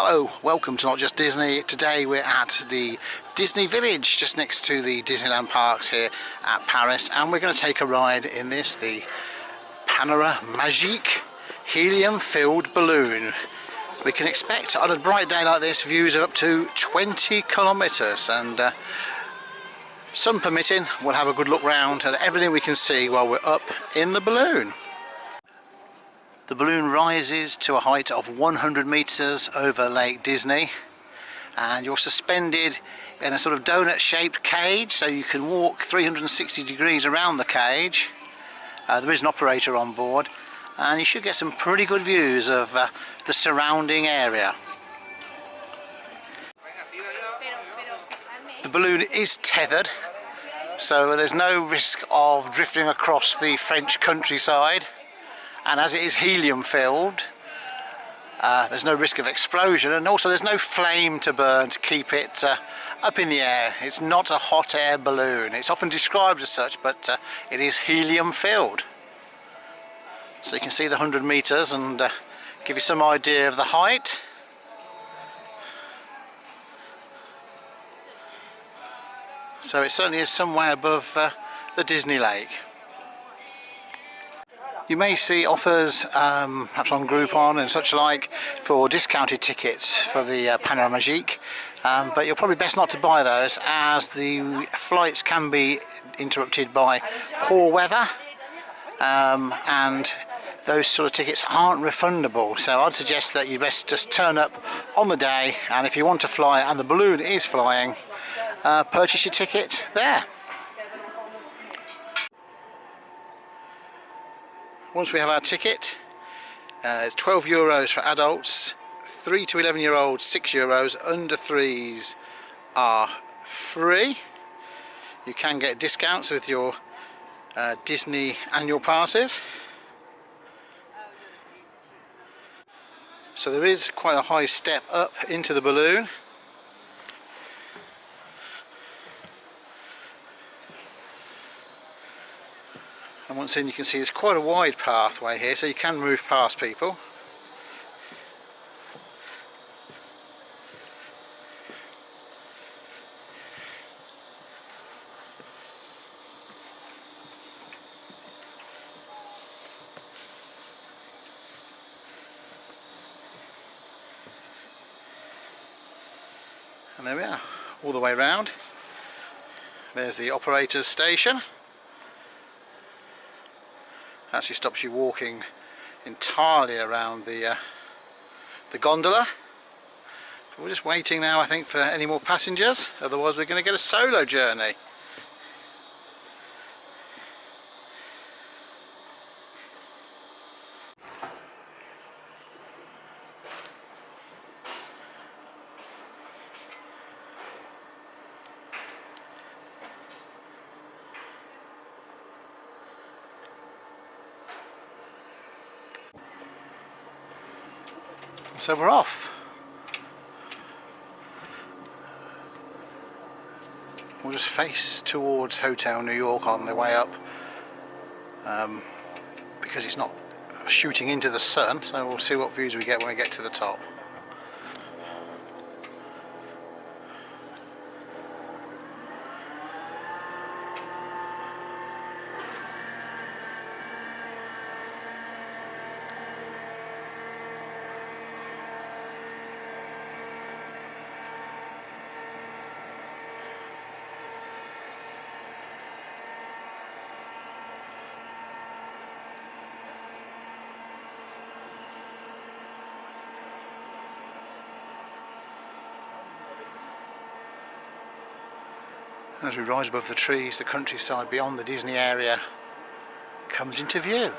Hello, welcome to Not Just Disney. Today we're at the Disney Village just next to the Disneyland Parks here at Paris, and we're going to take a ride in this, the PanoraMagique helium-filled balloon. We can expect on a bright day like this views of up to 20 kilometres, and sun permitting we'll have a good look round at everything we can see while we're up in the balloon. The balloon rises to a height of 100 metres over Lake Disney, and you're suspended in a sort of donut shaped cage, so you can walk 360 degrees around the cage. There is an operator on board, and you should get some pretty good views of the surrounding area. The balloon is tethered, so there's no risk of drifting across the French countryside. And as it is helium filled, there's no risk of explosion, and also there's no flame to burn to keep it up in the air. It's not a hot air balloon. It's often described as such, but it is helium filled. So you can see the 100 metres and give you some idea of the height. So it certainly is some way above the Disney Lake. You may see offers, perhaps on Groupon and such like, for discounted tickets for the PanoraMagique, but you're probably best not to buy those, as the flights can be interrupted by poor weather, and those sort of tickets aren't refundable. So I'd suggest that you best just turn up on the day, and if you want to fly and the balloon is flying, purchase your ticket there. Once we have our ticket, it's €12 for adults, 3 to 11-year-olds €6, under 3s are free. You can get discounts with your Disney annual passes. So there is quite a high step up into the balloon. And once in, you can see there's quite a wide pathway here, so you can move past people. And there we are, all the way round. There's the operator's station. Actually stops you walking entirely around the gondola. But we're just waiting now, I think, for any more passengers, otherwise we're going to get a solo journey. So we're off. We'll just face towards Hotel New York on the way up, because it's not shooting into the sun, so we'll see what views we get when we get to the top. As we rise above the trees, the countryside beyond the Disney area comes into view.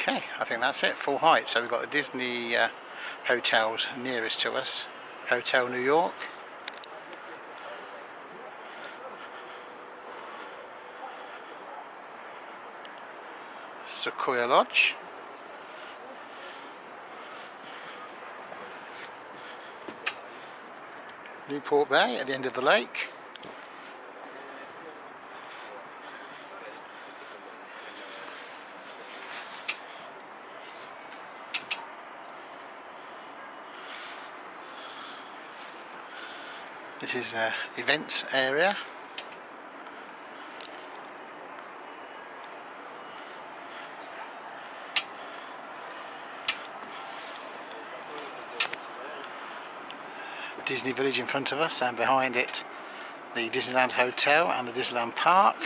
Okay, I think that's it, full height. So we've got the Disney hotels nearest to us. Hotel New York. Sequoia Lodge. Newport Bay at the end of the lake. This is an events area. Disney Village in front of us, and behind it the Disneyland Hotel and the Disneyland Park.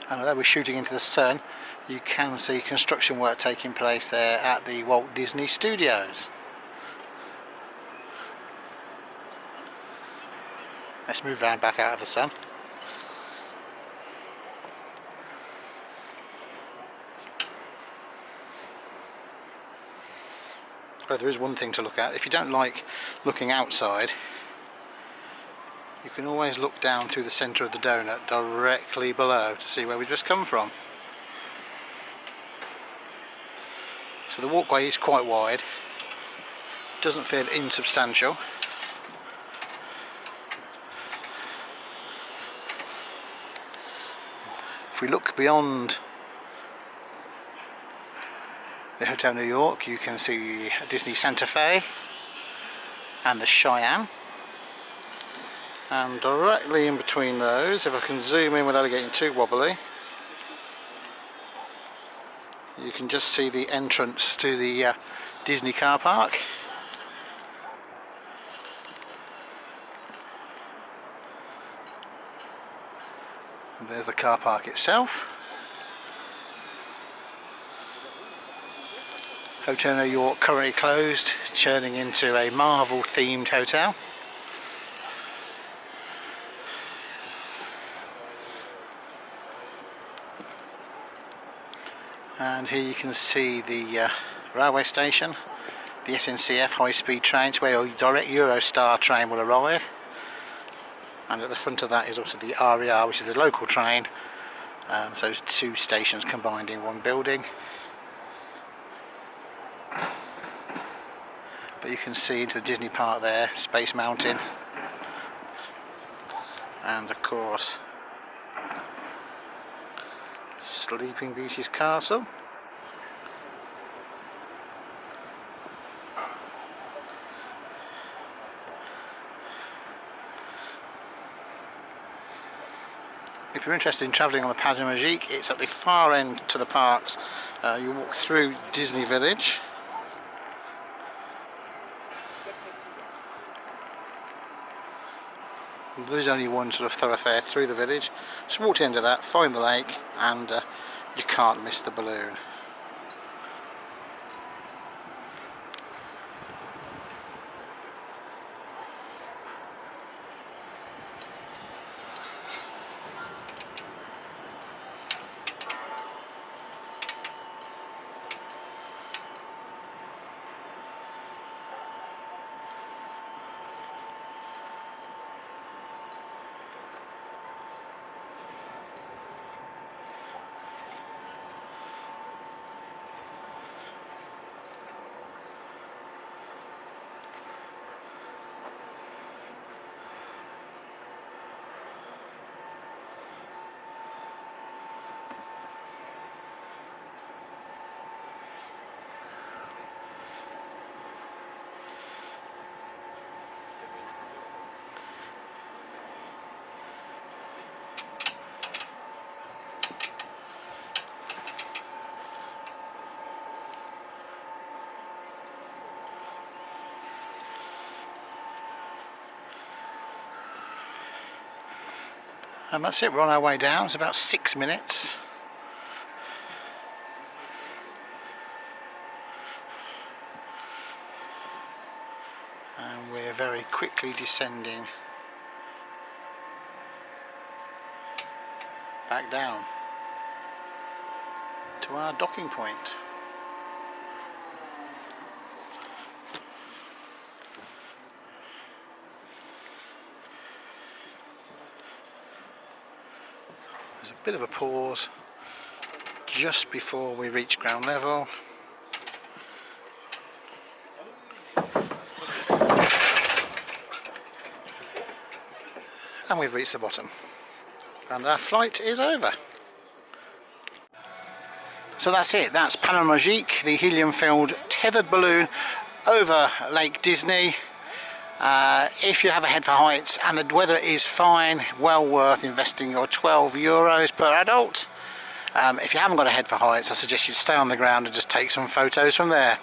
And although we're shooting into the sun, you can see construction work taking place there at the Walt Disney Studios. Let's move round back out of the sun. But there is one thing to look at. If you don't like looking outside, you can always look down through the centre of the donut directly below to see where we've just come from. So the walkway is quite wide, doesn't feel insubstantial. If we look beyond the Hotel New York, you can see Disney Santa Fe and the Cheyenne, and directly in between those, if I can zoom in without it getting too wobbly, you can just see the entrance to the Disney car park. And there's the car park itself. Hotel New York currently closed, turning into a Marvel themed hotel. And here you can see the railway station, the SNCF high-speed trains where your direct Eurostar train will arrive. And at the front of that is also the RER, which is the local train. So two stations combined in one building. But you can see into the Disney park there, Space Mountain, and of course Sleeping Beauty's castle. If you're interested in travelling on the PanoraMagique, it's at the far end to the parks. You walk through Disney Village. There is only one sort of thoroughfare through the village. Just walk to the end of that, find the lake, and you can't miss the balloon. And that's it, we're on our way down. It's about 6 minutes. and we're very quickly descending back down to our docking point. There's a bit of a pause just before we reach ground level. And we've reached the bottom. And our flight is over. So that's it. That's PanoraMagique, the helium-filled tethered balloon over Lake Disney. If you have a head for heights and the weather is fine, well worth investing your €12 per adult. If you haven't got a head for heights, I suggest you stay on the ground and just take some photos from there.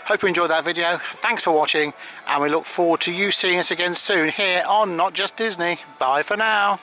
Hope you enjoyed that video. Thanks for watching, and we look forward to you seeing us again soon here on Not Just Disney. Bye for now.